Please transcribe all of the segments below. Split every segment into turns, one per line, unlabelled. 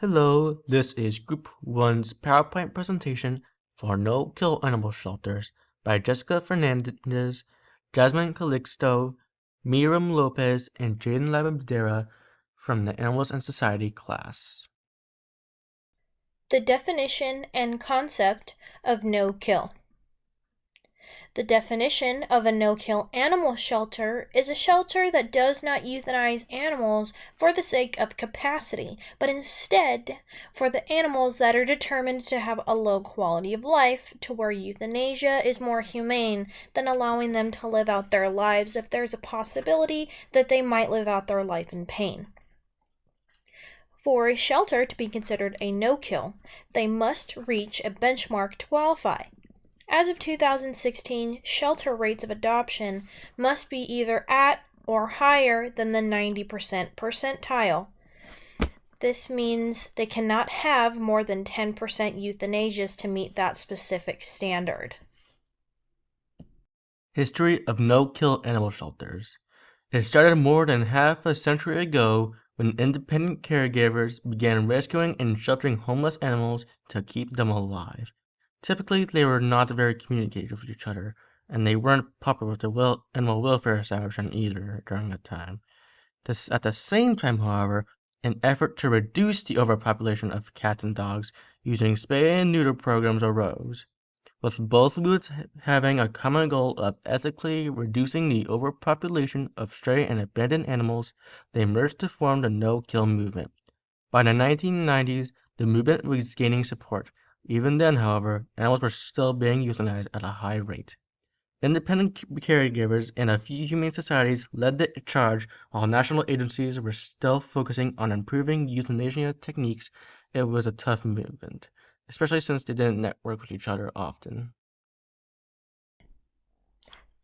Hello, this is Group 1's PowerPoint presentation for No-Kill Animal Shelters by Jessica Fernandez, Jasmine Calixto, Miriam Lopez, and Jaden Labadera from the Animals and Society class.
The definition and concept of no-kill. The definition of a no-kill animal shelter is a shelter that does not euthanize animals for the sake of capacity, but instead for the animals that are determined to have a low quality of life, to where euthanasia is more humane than allowing them to live out their lives if there's a possibility that they might live out their life in pain. For a shelter to be considered a no-kill, they must reach a benchmark to qualify. As of 2016, shelter rates of adoption must be either at or higher than the 90% percentile. This means they cannot have more than 10% euthanasias to meet that specific standard.
History of No-Kill Animal Shelters. It started more than half a century ago when independent caregivers began rescuing and sheltering homeless animals to keep them alive. Typically, they were not very communicative with each other, and they weren't popular with the animal welfare establishment either during that time. At the same time, however, an effort to reduce the overpopulation of cats and dogs using spay and neuter programs arose, with both movements having a common goal of ethically reducing the overpopulation of stray and abandoned animals. They merged to form the no-kill movement. By the 1990s, the movement was gaining support. Even then, however, animals were still being euthanized at a high rate. Independent caregivers and a few humane societies led the charge, while national agencies were still focusing on improving euthanasia techniques. It was a tough movement, especially since they didn't network with each other often.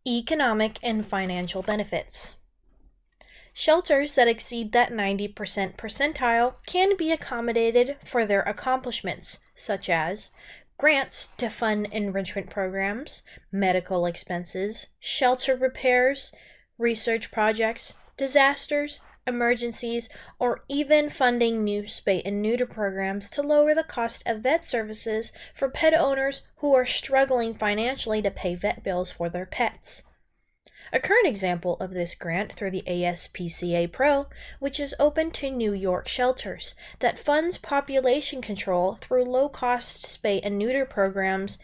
Economic and financial benefits. Shelters that exceed that 90% percentile can be accommodated for their accomplishments, such as grants to fund enrichment programs, medical expenses, shelter repairs, research projects, disasters, emergencies, or even funding new spay and neuter programs to lower the cost of vet services for pet owners who are struggling financially to pay vet bills for their pets. A current example of this grant through the ASPCA Pro, which is open to New York shelters, that funds population control through low-cost spay and neuter programs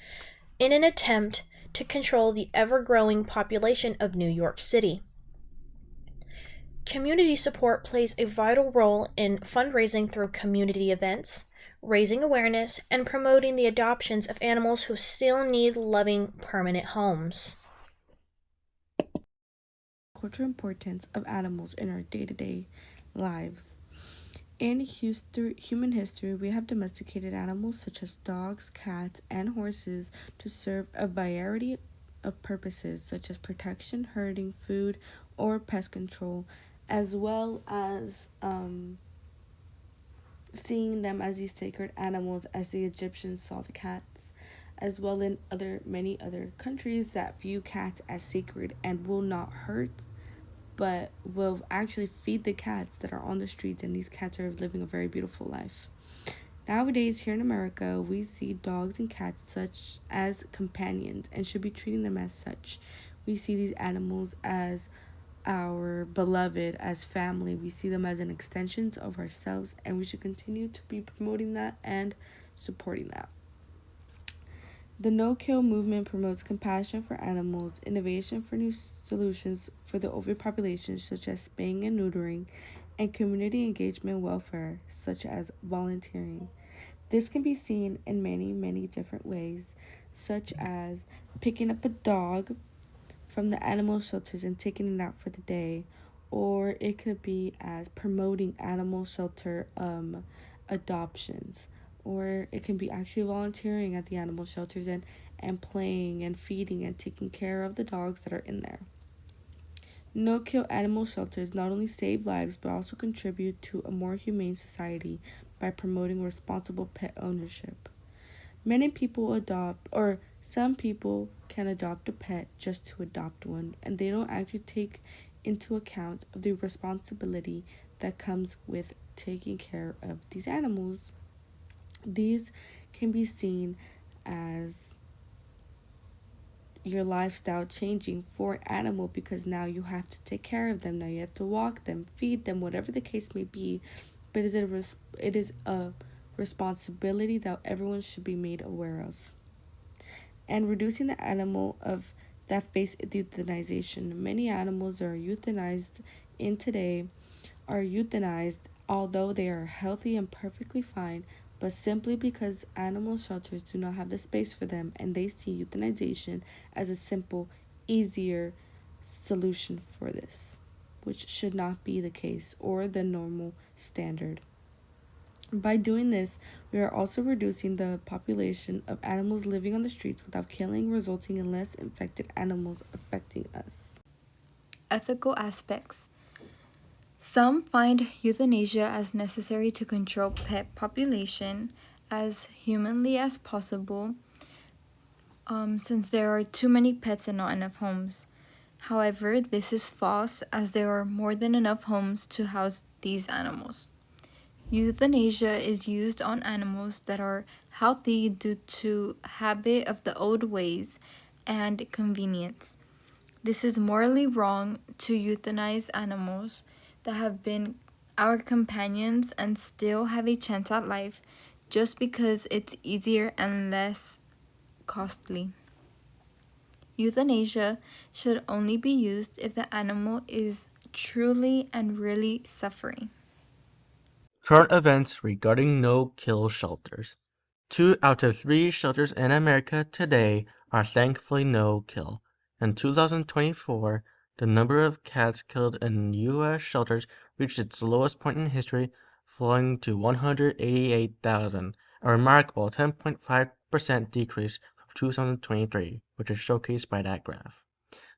in an attempt to control the ever-growing population of New York City. Community support plays a vital role in fundraising through community events, raising awareness, and promoting the adoptions of animals who still need loving, permanent homes.
Cultural importance of animals in our day-to-day lives. In human history, we have domesticated animals such as dogs, cats, and horses to serve a variety of purposes such as protection, herding, food, or pest control, as well as seeing them as these sacred animals as the Egyptians saw the cats, as well in many other countries that view cats as sacred and will not hurt but will actually feed the cats that are on the streets, and these cats are living a very beautiful life. Nowadays, here in America, we see dogs and cats such as companions and should be treating them as such. We see these animals as our beloved, as family. We see them as an extensions of ourselves, and we should continue to be promoting that and supporting that. The no-kill movement promotes compassion for animals, innovation for new solutions for the overpopulation, such as spaying and neutering, and community engagement welfare, such as volunteering. This can be seen in many, many different ways, such as picking up a dog from the animal shelters and taking it out for the day, or it could be as promoting animal shelter adoptions, or it can be actually volunteering at the animal shelters and playing and feeding and taking care of the dogs that are in there. No kill animal shelters not only save lives but also contribute to a more humane society by promoting responsible pet ownership. Many people adopt, or some people can adopt a pet just to adopt one, and they don't actually take into account the responsibility that comes with taking care of these animals. These can be seen as your lifestyle changing for an animal because now you have to take care of them. Now you have to walk them, feed them, whatever the case may be. But it is a responsibility that everyone should be made aware of. And reducing the animal of that face euthanization. Many animals are euthanized in today are euthanized although they are healthy and perfectly fine, but simply because animal shelters do not have the space for them and they see euthanization as a simple, easier solution for this, which should not be the case or the normal standard. By doing this, we are also reducing the population of animals living on the streets without killing, resulting in less infected animals affecting us.
Ethical aspects. Some find euthanasia as necessary to control pet population as humanly as possible, since there are too many pets and not enough homes. However, this is false as there are more than enough homes to house these animals. Euthanasia is used on animals that are healthy due to habit of the old ways and convenience. This is morally wrong to euthanize animals that have been our companions and still have a chance at life just because it's easier and less costly. Euthanasia should only be used if the animal is truly and really suffering.
Current events regarding no-kill shelters. 2 out of 3 shelters in America today are thankfully no-kill. In 2024, the number of cats killed in U.S. shelters reached its lowest point in history, falling to 188,000, a remarkable 10.5% decrease from 2023, which is showcased by that graph.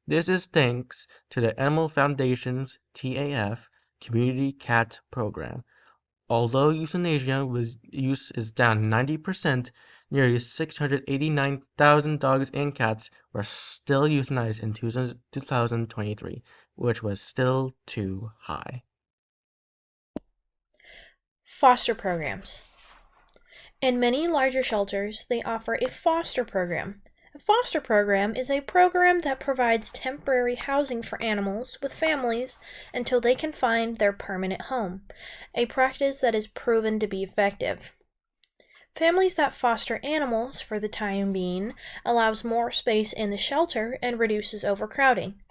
This is thanks to the Animal Foundation's TAF Community Cat Program. Although euthanasia use is down 90%, nearly 689,000 dogs and cats were still euthanized in 2023, which was still too high.
Foster programs. In many larger shelters, they offer a foster program. A foster program is a program that provides temporary housing for animals with families until they can find their permanent home, a practice that is proven to be effective. Families that foster animals for the time being allows more space in the shelter and reduces overcrowding.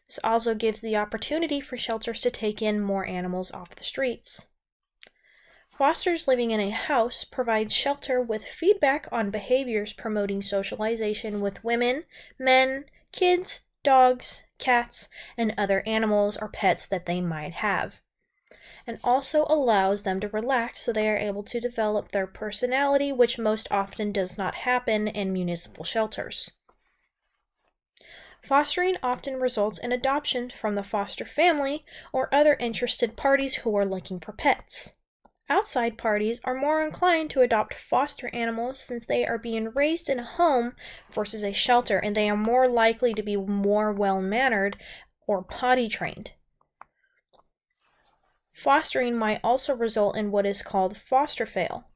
This also gives the opportunity for shelters to take in more animals off the streets. Fosters living in a house provide shelter with feedback on behaviors promoting socialization with women, men, kids, dogs, cats, and other animals or pets that they might have, and also allows them to relax so they are able to develop their personality, which most often does not happen in municipal shelters. Fostering often results in adoption from the foster family or other interested parties who are looking for pets. Outside parties are more inclined to adopt foster animals since they are being raised in a home versus a shelter, and they are more likely to be more well-mannered or potty trained. Fostering might also result in what is called foster fail,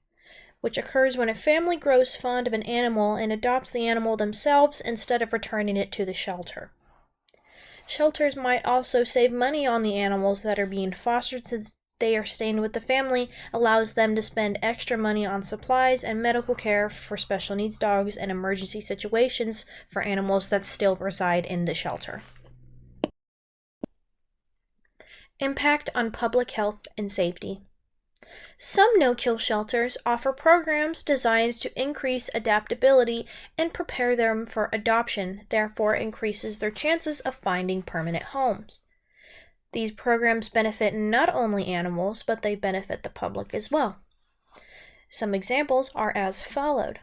which occurs when a family grows fond of an animal and adopts the animal themselves instead of returning it to the shelter. Shelters might also save money on the animals that are being fostered since they are staying with the family, allows them to spend extra money on supplies and medical care for special needs dogs and emergency situations for animals that still reside in the shelter. Impact on public health and safety. Some no-kill shelters offer programs designed to increase adaptability and prepare them for adoption, therefore increases their chances of finding permanent homes. These programs benefit not only animals, but they benefit the public as well. Some examples are as followed.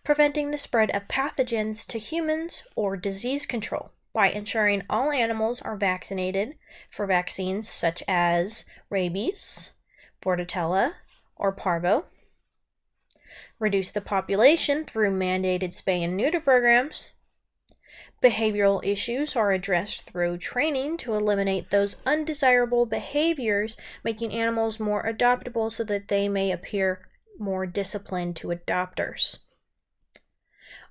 Preventing the spread of pathogens to humans or disease control by ensuring all animals are vaccinated for vaccines such as rabies, bordetella, or parvo. Reduce the population through mandated spay and neuter programs. Behavioral issues are addressed through training to eliminate those undesirable behaviors, making animals more adoptable so that they may appear more disciplined to adopters.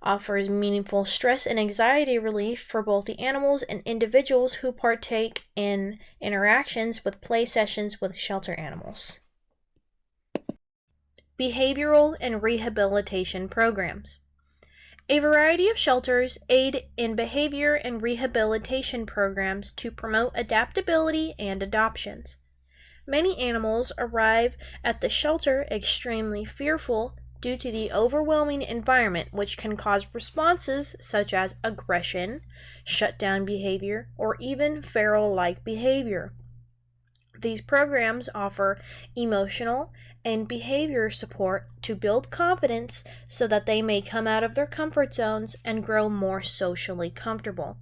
Offers meaningful stress and anxiety relief for both the animals and individuals who partake in interactions with play sessions with shelter animals. Behavioral and rehabilitation programs. A variety of shelters aid in behavior and rehabilitation programs to promote adaptability and adoptions. Many animals arrive at the shelter extremely fearful due to the overwhelming environment, which can cause responses such as aggression, shutdown behavior, or even feral-like behavior. These programs offer emotional and behavior support to build confidence so that they may come out of their comfort zones and grow more socially comfortable.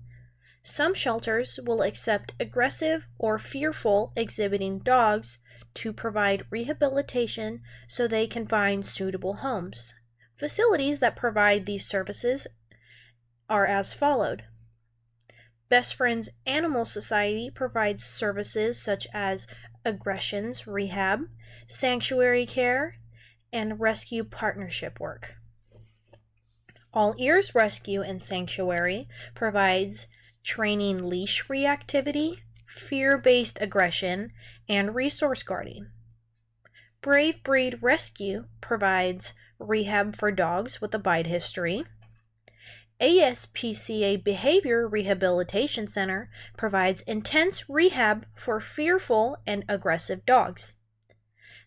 Some shelters will accept aggressive or fearful exhibiting dogs to provide rehabilitation so they can find suitable homes. Facilities that provide these services are as followed. Best Friends Animal Society provides services such as aggressions rehab, sanctuary care, and rescue partnership work. All Ears Rescue and Sanctuary provides training leash reactivity, fear-based aggression, and resource guarding. Brave Breed Rescue provides rehab for dogs with a bite history. ASPCA Behavior Rehabilitation Center provides intense rehab for fearful and aggressive dogs.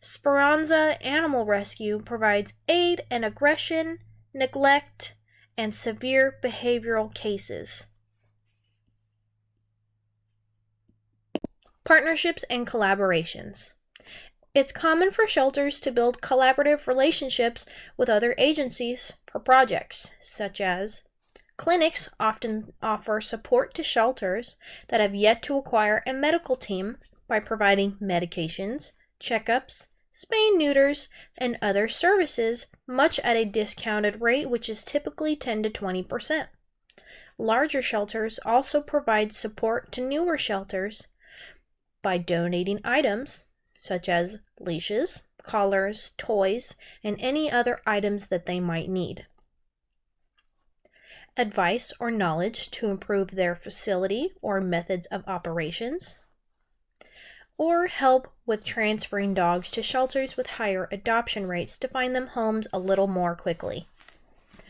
Speranza Animal Rescue provides aid in aggression, neglect, and severe behavioral cases. Partnerships and collaborations. It's common for shelters to build collaborative relationships with other agencies for projects, such as clinics often offer support to shelters that have yet to acquire a medical team by providing medications, checkups, spay-neuters, and other services, much at a discounted rate, which is typically 10 to 20%. Larger shelters also provide support to newer shelters by donating items such as leashes, collars, toys, and any other items that they might need. Advice or knowledge to improve their facility or methods of operations, or help with transferring dogs to shelters with higher adoption rates to find them homes a little more quickly.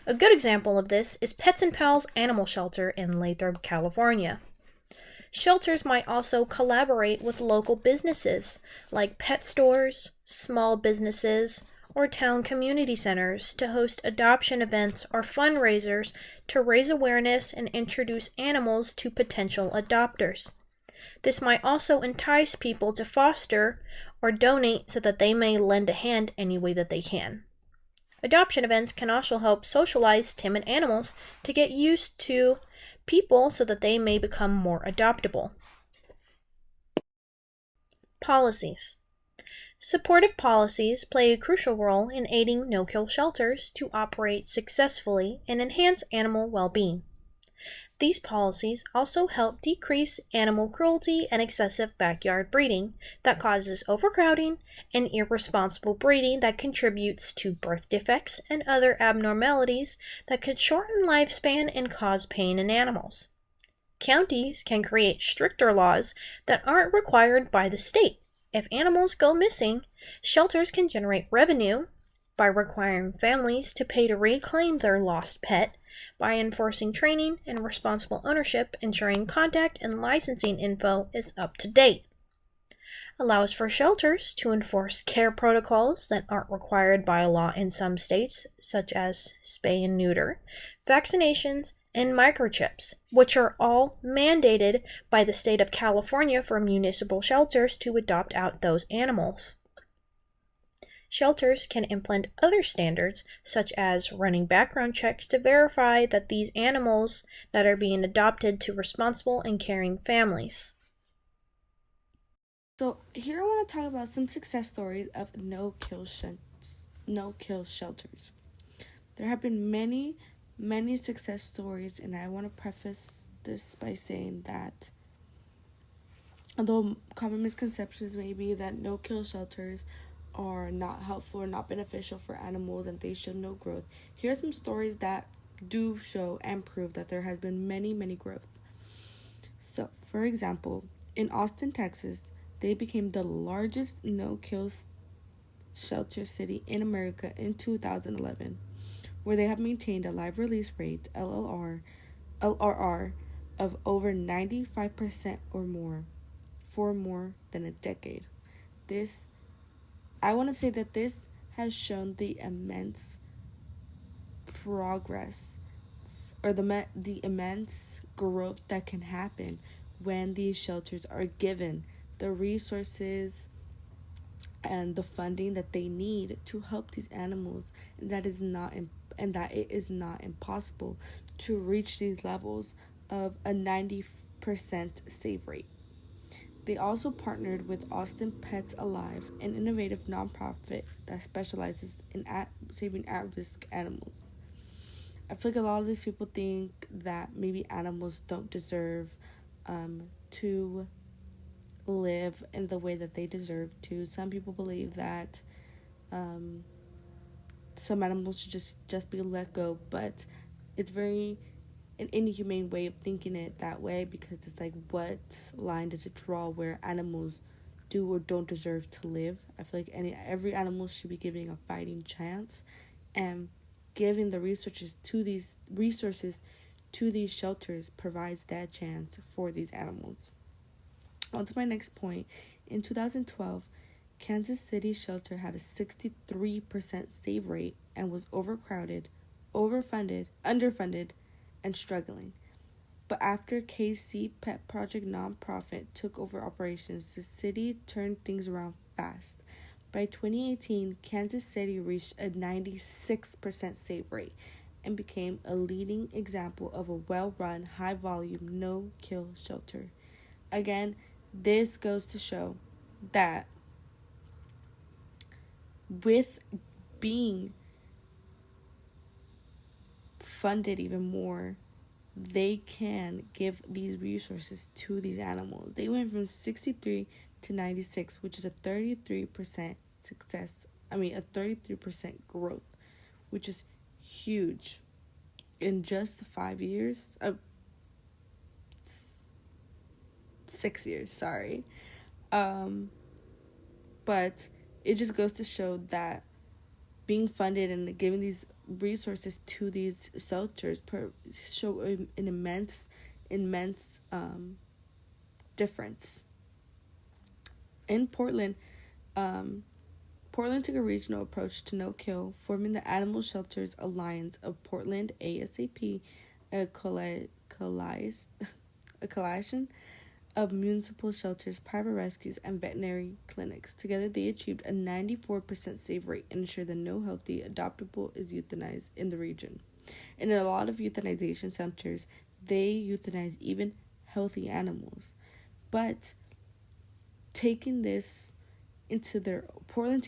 A good example of this is Pets and Pals Animal Shelter in Lathrop, California. Shelters might also collaborate with local businesses like pet stores, small businesses, or town community centers to host adoption events or fundraisers to raise awareness and introduce animals to potential adopters. This might also entice people to foster or donate so that they may lend a hand any way that they can. Adoption events can also help socialize timid animals to get used to people so that they may become more adoptable. Policies. Supportive policies play a crucial role in aiding no-kill shelters to operate successfully and enhance animal well-being. These policies also help decrease animal cruelty and excessive backyard breeding that causes overcrowding and irresponsible breeding that contributes to birth defects and other abnormalities that could shorten lifespan and cause pain in animals. Counties can create stricter laws that aren't required by the state. If animals go missing, shelters can generate revenue by requiring families to pay to reclaim their lost pet, by enforcing training and responsible ownership, ensuring contact and licensing info is up to date. Allows for shelters to enforce care protocols that aren't required by law in some states, such as spay and neuter, vaccinations, and microchips, which are all mandated by the state of California for municipal shelters to adopt out those animals. Shelters can implement other standards, such as running background checks to verify that these animals that are being adopted to responsible and caring families.
So here I want to talk about some success stories of no-kill shelters. There have been many many success stories, and I want to preface this by saying that although common misconceptions may be that no kill shelters are not helpful or not beneficial for animals and they show no growth, here are some stories that do show and prove that there has been many growth. So, for example, in Austin, Texas, they became the largest no kill shelter city in America in 2011, where they have maintained a live release rate LRR of over 95% or more for more than a decade. This I want to say that this has shown the immense progress or the immense growth that can happen when these shelters are given the resources and the funding that they need to help these animals, and that it is not impossible to reach these levels of a 90% save rate. They also partnered with Austin Pets Alive, an innovative nonprofit that specializes in saving at-risk animals. I feel like a lot of these people think that maybe animals don't deserve to live in the way that they deserve to. Some people believe that um, some animals should just be let go, but it's very an inhumane way of thinking it that way, because it's like, what line does it draw where animals do or don't deserve to live? I feel like every animal should be given a fighting chance, and giving the resources to these shelters provides that chance for these animals. On to my next point. In 2012, Kansas City shelter had a 63% save rate and was overcrowded, overfunded, underfunded, and struggling. But after KC Pet Project nonprofit took over operations, the city turned things around fast. By 2018, Kansas City reached a 96% save rate and became a leading example of a well-run, high-volume, no-kill shelter. Again, this goes to show that with being funded even more, they can give these resources to these animals. They went from 63 to 96, which is a 33% a 33% growth, which is huge in just 5 years. 6 years, sorry. But it just goes to show that being funded and giving these resources to these shelters show an immense difference. In Portland, Portland took a regional approach to no kill, forming the Animal Shelters Alliance of Portland, ASAP, a coalition of municipal shelters, private rescues, and veterinary clinics. Together, they achieved a 94% save rate and ensured that no healthy adoptable is euthanized in the region. In a lot of euthanization centers, they euthanize even healthy animals. But taking this into their own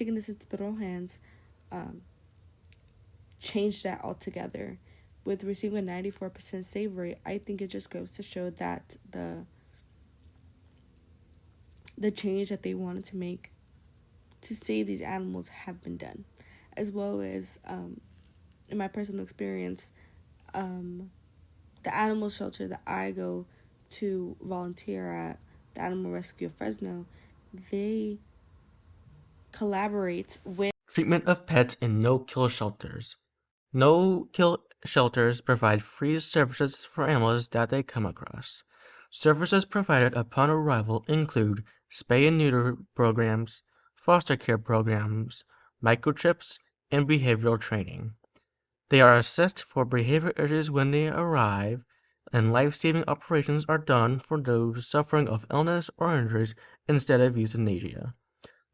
hands, changed that altogether. With receiving a 94% save rate, I think it just goes to show that the change that they wanted to make to save these animals have been done, as well as in my personal experience, the animal shelter that I go to volunteer at, the Animal Rescue of Fresno, they collaborate with
Treatment of pets in no-kill shelters. No-kill shelters provide free services for animals that they come across. Services provided upon arrival include spay and neuter programs, foster care programs, microchips, and behavioral training. They are assessed for behavior issues when they arrive, and life-saving operations are done for those suffering of illness or injuries instead of euthanasia.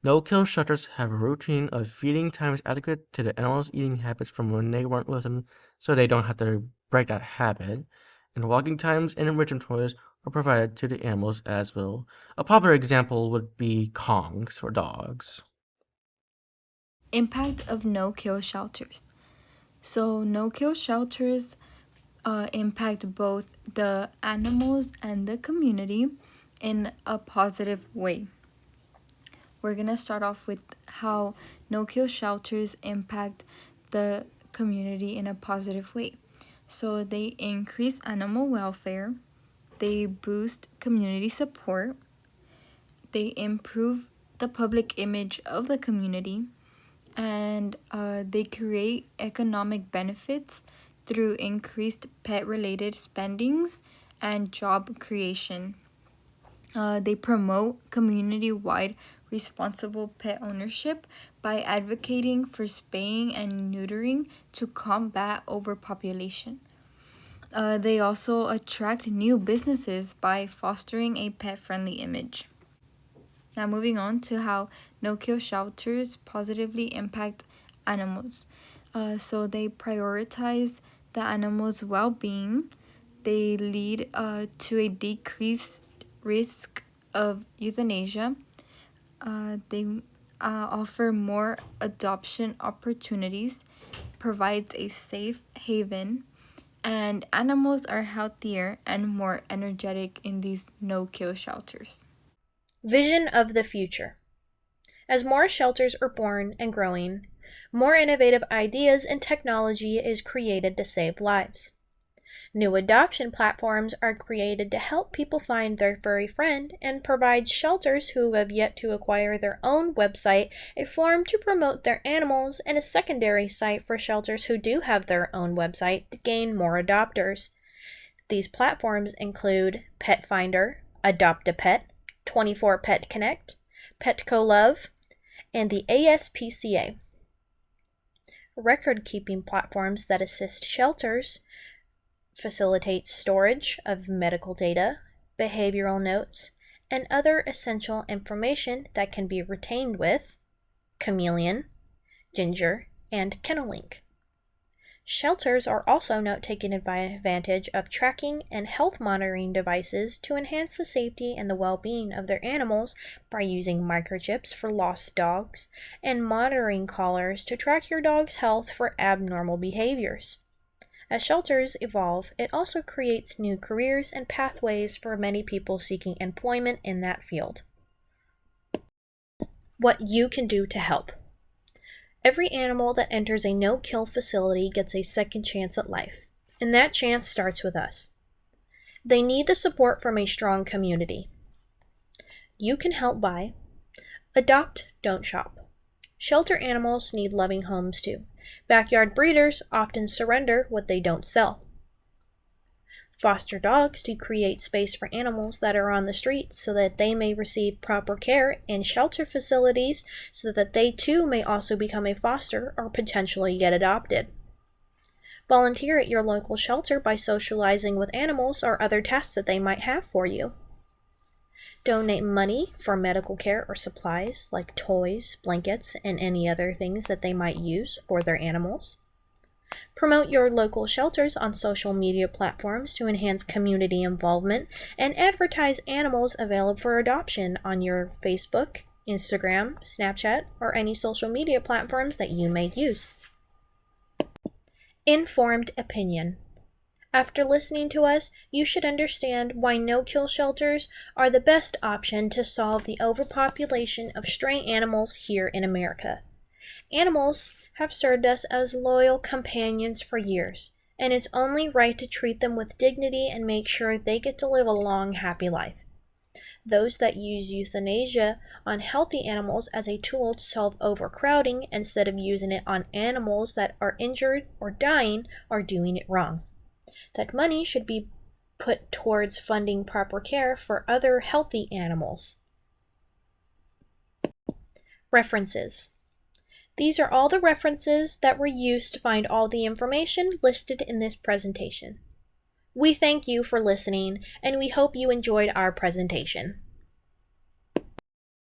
No-kill shelters have a routine of feeding times adequate to the animals' eating habits from when they weren't with them, so they don't have to break that habit, and walking times and enrichment toys are provided to the animals as well. A popular example would be Kongs for dogs.
Impact of no-kill shelters. So no-kill shelters impact both the animals and the community in a positive way. We're going to start off with how no-kill shelters impact the community in a positive way. So they increase animal welfare, they boost community support, they improve the public image of the community, and they create economic benefits through increased pet-related spendings and job creation. They promote community-wide responsible pet ownership by advocating for spaying and neutering to combat overpopulation. They also attract new businesses by fostering a pet-friendly image. Now moving on to how no-kill shelters positively impact animals. So they prioritize the animal's well-being. They lead to a decreased risk of euthanasia. They offer more adoption opportunities, provides a safe haven, and animals are healthier and more energetic in these no-kill shelters.
Vision of the future. As more shelters are born and growing, more innovative ideas and technology is created to save lives. New adoption platforms are created to help people find their furry friend and provide shelters who have yet to acquire their own website a forum to promote their animals and a secondary site for shelters who do have their own website to gain more adopters. These platforms include Pet Finder, Adopt a Pet, 24 Pet Connect, Petco Love, and the ASPCA. Record-keeping platforms that assist shelters facilitate storage of medical data, behavioral notes, and other essential information that can be retained with Chameleon, Ginger, and KennelLink. Shelters are also not taking advantage of tracking and health monitoring devices to enhance the safety and the well-being of their animals by using microchips for lost dogs and monitoring collars to track your dog's health for abnormal behaviors. As shelters evolve, it also creates new careers and pathways for many people seeking employment in that field. What you can do to help. Every animal that enters a no-kill facility gets a second chance at life, and that chance starts with us. They need the support from a strong community. You can help by adopt, don't shop. Shelter animals need loving homes too. Backyard breeders often surrender what they don't sell. Foster dogs to create space for animals that are on the streets so that they may receive proper care in shelter facilities so that they too may also become a foster or potentially get adopted. Volunteer at your local shelter by socializing with animals or other tasks that they might have for you. Donate money for medical care or supplies like toys, blankets, and any other things that they might use for their animals. Promote your local shelters on social media platforms to enhance community involvement and advertise animals available for adoption on your Facebook, Instagram, Snapchat, or any social media platforms that you may use. Informed opinion. After listening to us, you should understand why no-kill shelters are the best option to solve the overpopulation of stray animals here in America. Animals have served us as loyal companions for years, and it's only right to treat them with dignity and make sure they get to live a long, happy life. Those that use euthanasia on healthy animals as a tool to solve overcrowding instead of using it on animals that are injured or dying are doing it wrong. That money should be put towards funding proper care for other healthy animals. References. These are all the references that were used to find all the information listed in this presentation. We thank you for listening, and we hope you enjoyed our presentation.